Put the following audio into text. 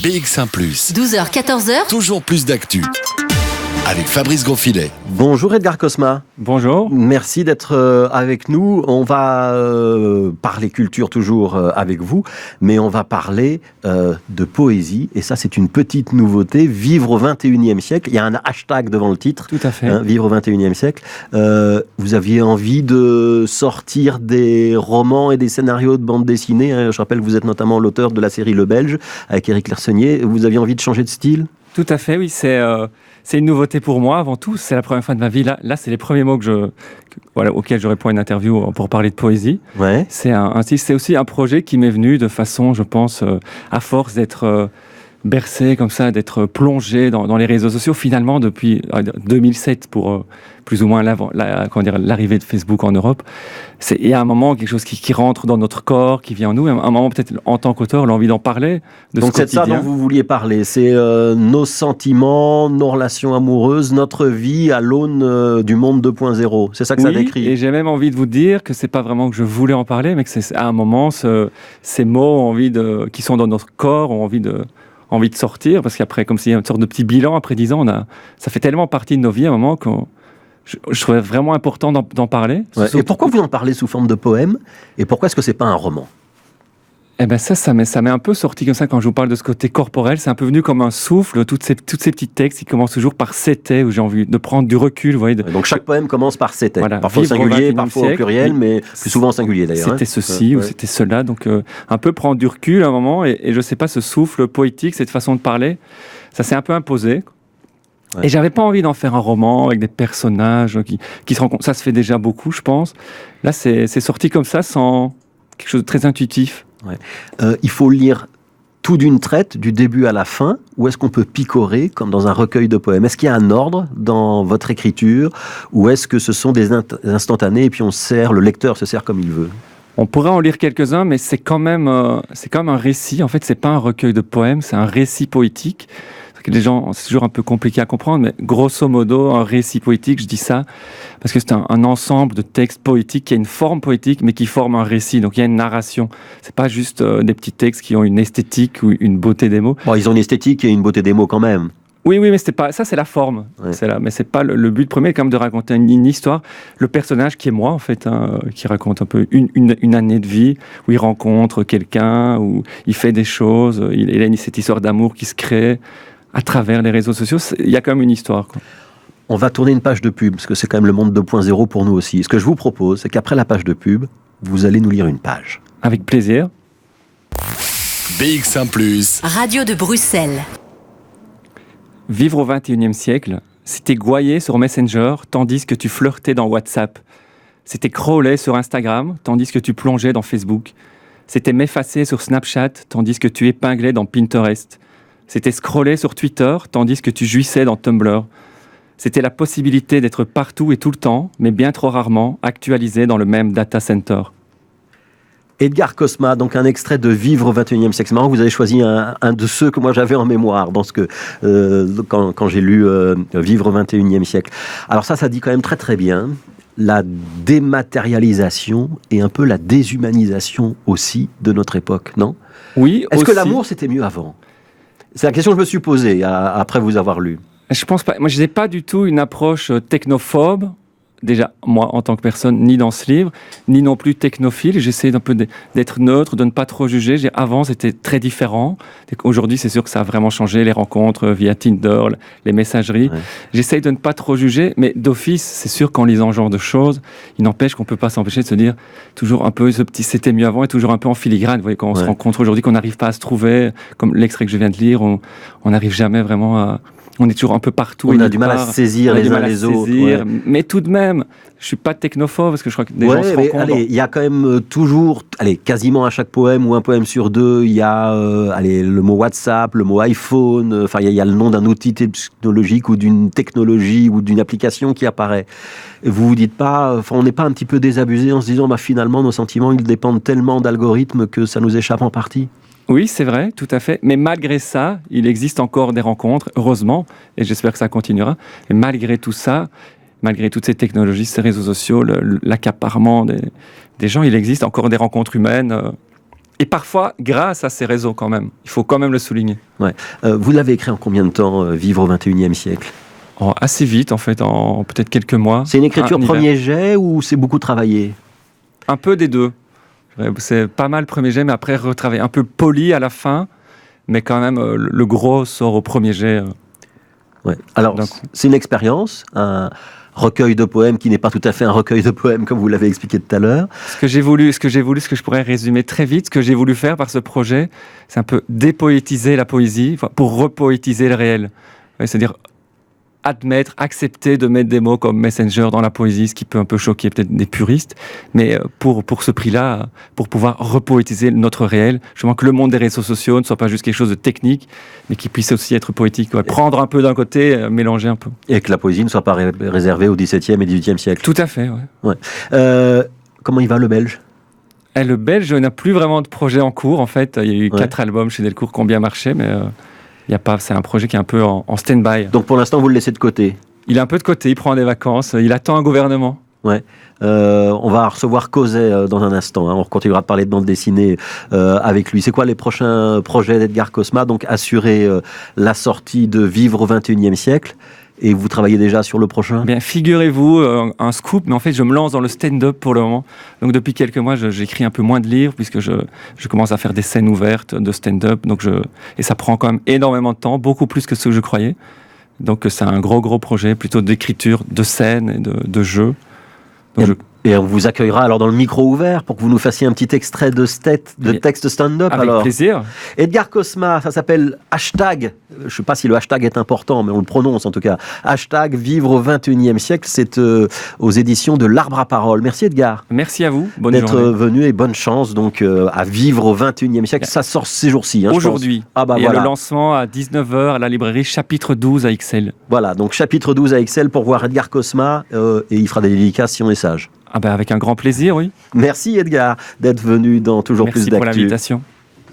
BX1+. 12h, 14h. Toujours plus d'actu. Avec Fabrice Grosfilet. Bonjour Edgar Cosma. Bonjour. Merci d'être avec nous. On va parler culture toujours avec vous, mais on va parler de poésie. Et ça, c'est une petite nouveauté. Vivre au 21e siècle. Il y a un hashtag devant le titre. Tout à fait. Vivre au 21e siècle. Vous aviez envie de sortir des romans et des scénarios de bande dessinée. Je rappelle que vous êtes notamment l'auteur de la série Le Belge avec Éric Lersonnier. Vous aviez envie de changer de style ? Tout à fait, oui. C'est une nouveauté pour moi avant tout. C'est la première fois de ma vie. Là, c'est les premiers mots auxquels je réponds à une interview pour parler de poésie. Ouais. C'est aussi un projet qui m'est venu de façon, je pense, à force d'être bercé comme ça, d'être plongé dans les réseaux sociaux. Finalement, depuis 2007, pour plus ou moins l'arrivée de Facebook en Europe, il y a un moment quelque chose qui rentre dans notre corps, qui vient en nous. Un moment peut-être en tant qu'auteur, l'envie d'en parler. Donc c'est de ça dont vous vouliez parler. C'est nos sentiments, nos relations amoureuses, notre vie à l'aune du monde 2.0. C'est ça que ça décrit. Et j'ai même envie de vous dire que c'est pas vraiment que je voulais en parler, mais que c'est à un moment ces mots qui sont dans notre corps ont envie de sortir, parce qu'après, comme s'il y a une sorte de petit bilan après 10 ans, ça fait tellement partie de nos vies à un moment que je trouvais vraiment important d'en parler. Ouais. Et pourquoi vous en parlez sous forme de poème ? Et pourquoi est-ce que c'est pas un roman ? Eh ben ça m'est un peu sorti comme ça quand je vous parle de ce côté corporel. C'est un peu venu comme un souffle, toutes ces petits textes qui commencent toujours par c'était, où j'ai envie de prendre du recul. Vous voyez, donc chaque poème commence par c'était. Voilà, parfois au singulier, parfois au pluriel, mais plus souvent au singulier d'ailleurs. C'était ceci ou c'était cela. Donc un peu prendre du recul à un moment. Et je sais pas, ce souffle poétique, cette façon de parler, ça s'est un peu imposé. Ouais. Et j'avais pas envie d'en faire un roman avec des personnages qui se rencontrent. Ça se fait déjà beaucoup, je pense. Là, c'est sorti comme ça, sans quelque chose de très intuitif. Ouais. Il faut lire tout d'une traite, du début à la fin, ou est-ce qu'on peut picorer comme dans un recueil de poèmes ? Est-ce qu'il y a un ordre dans votre écriture, ou est-ce que ce sont des instantanés et puis le lecteur se sert comme il veut ? On pourrait en lire quelques-uns, mais c'est quand même un récit. En fait, c'est pas un recueil de poèmes, c'est un récit poétique. Les gens, c'est toujours un peu compliqué à comprendre, mais grosso modo, un récit poétique, je dis ça parce que c'est un ensemble de textes poétiques qui a une forme poétique, mais qui forme un récit. Donc il y a une narration. C'est pas juste des petits textes qui ont une esthétique ou une beauté des mots. Bon, ils ont une esthétique et une beauté des mots quand même. Oui, mais c'est pas ça, c'est la forme. Ouais. Mais c'est pas le but premier, quand même, de raconter une histoire. Le personnage qui est moi, en fait, qui raconte un peu une année de vie où il rencontre quelqu'un, où il fait des choses. Il a cette histoire d'amour qui se crée à travers les réseaux sociaux. Il y a quand même une histoire, quoi. On va tourner une page de pub, parce que c'est quand même le monde 2.0 pour nous aussi. Ce que je vous propose, c'est qu'après la page de pub, vous allez nous lire une page. Avec plaisir. BX1+. Radio de Bruxelles. Vivre au 21e siècle, c'était gouailler sur Messenger, tandis que tu flirtais dans WhatsApp. C'était crawler sur Instagram, tandis que tu plongeais dans Facebook. C'était m'effacer sur Snapchat, tandis que tu épinglais dans Pinterest. C'était scroller sur Twitter, tandis que tu jouissais dans Tumblr. C'était la possibilité d'être partout et tout le temps, mais bien trop rarement, actualisé dans le même data center. Edgar Cosma, donc un extrait de Vivre au 21e siècle. C'est marrant, vous avez choisi un de ceux que moi j'avais en mémoire quand j'ai lu Vivre au 21e siècle. Alors ça dit quand même très très bien la dématérialisation et un peu la déshumanisation aussi de notre époque, non ? Oui, Est-ce que l'amour c'était mieux avant ? C'est la question que je me suis posée après vous avoir lu. Je pense pas. Moi, je n'ai pas du tout une approche technophobe. Déjà, moi, en tant que personne, ni dans ce livre, ni non plus technophile. J'essaie d'un peu d'être neutre, de ne pas trop juger. Avant, c'était très différent. Aujourd'hui, c'est sûr que ça a vraiment changé. Les rencontres via Tinder, les messageries. Ouais. J'essaie de ne pas trop juger, mais d'office, c'est sûr qu'en lisant ce genre de choses, il n'empêche qu'on ne peut pas s'empêcher de se dire toujours un peu ce petit « c'était mieux avant » et toujours un peu en filigrane. Vous voyez, quand on se rencontre aujourd'hui, qu'on n'arrive pas à se trouver, comme l'extrait que je viens de lire, on n'arrive jamais vraiment à... On est toujours un peu partout. On a du mal à se saisir les uns les autres. Ouais. Mais tout de même, je suis pas technophobe parce que je crois que des gens se rencontrent. Il y a quand même toujours, quasiment à chaque poème ou un poème sur deux, il y a le mot WhatsApp, le mot iPhone. Enfin, il y a le nom d'un outil technologique ou d'une technologie ou d'une application qui apparaît. Et vous vous dites pas, on n'est pas un petit peu désabusé en se disant, finalement, nos sentiments, ils dépendent tellement d'algorithmes que ça nous échappe en partie. Oui, c'est vrai, tout à fait. Mais malgré ça, il existe encore des rencontres, heureusement, et j'espère que ça continuera. Et malgré tout ça, malgré toutes ces technologies, ces réseaux sociaux, l'accaparement des gens, il existe encore des rencontres humaines Et parfois, grâce à ces réseaux quand même. Il faut quand même le souligner. Vous l'avez écrit en combien de temps, Vivre au XXIe siècle? Assez vite, en fait, en peut-être quelques mois. C'est une écriture Un hiver. premier jet ou c'est beaucoup travaillé? Un peu des deux. C'est pas mal premier jet, mais après retravailler. Un peu poli à la fin, mais quand même, le gros sort au premier jet. Ouais. Alors, D'un coup. c'est une expérience, un recueil de poèmes qui n'est pas tout à fait un recueil de poèmes comme vous l'avez expliqué tout à l'heure. Ce que je pourrais résumer très vite, ce que j'ai voulu faire par ce projet, c'est un peu dépoétiser la poésie, pour repoétiser le réel. Ouais, c'est-à-dire admettre, accepter de mettre des mots comme messenger dans la poésie, ce qui peut un peu choquer peut-être des puristes, mais pour ce prix-là, pour pouvoir repoétiser notre réel, justement que le monde des réseaux sociaux ne soit pas juste quelque chose de technique, mais qui puisse aussi être poétique. Ouais. Prendre un peu d'un côté, mélanger un peu. Et que la poésie ne soit pas réservée au XVIIe et XVIIIe siècle. Tout à fait, ouais. Comment il va, le Belge? Le Belge n'a plus vraiment de projet en cours, en fait. Il y a eu 4 albums chez Delcourt qui ont bien marché, mais c'est un projet qui est un peu en stand-by. Donc pour l'instant, vous le laissez de côté? Il est un peu de côté, il prend des vacances, il attend un gouvernement. Ouais. On va recevoir Causet dans un instant. On continuera de parler de bande dessinée avec lui. C'est quoi les prochains projets d'Edgar Cosma? Donc assurer la sortie de Vivre au XXIe siècle. Et vous travaillez déjà sur le prochain? Bien, figurez-vous, un scoop, mais en fait je me lance dans le stand-up pour le moment. Donc depuis quelques mois, j'écris un peu moins de livres puisque je commence à faire des scènes ouvertes de stand-up. Et ça prend quand même énormément de temps, beaucoup plus que ce que je croyais. Donc c'est un gros projet, plutôt d'écriture, de scène et de jeu. Donc, et on vous accueillera alors dans le micro ouvert pour que vous nous fassiez un petit extrait de texte stand-up. Avec alors. plaisir. Edgar Cosma, ça s'appelle hashtag. Je ne sais pas si le hashtag est important, mais on le prononce en tout cas. Hashtag Vivre au XXIe siècle. C'est aux éditions de l'Arbre à Parole. Merci Edgar. Merci à vous. Bonne d'être journée. venu et bonne chance donc à Vivre au XXIe siècle. Ça sort ces jours-ci. Hein, aujourd'hui. Ah bah et voilà. le lancement à 19h à la librairie Chapitre 12 à Ixelles. Voilà, donc Chapitre 12 à Ixelles pour voir Edgar Cosma et il fera des dédicaces si on est sage. Avec un grand plaisir, oui. Merci Edgar d'être venu dans Toujours Merci plus d'actu. pour l'invitation.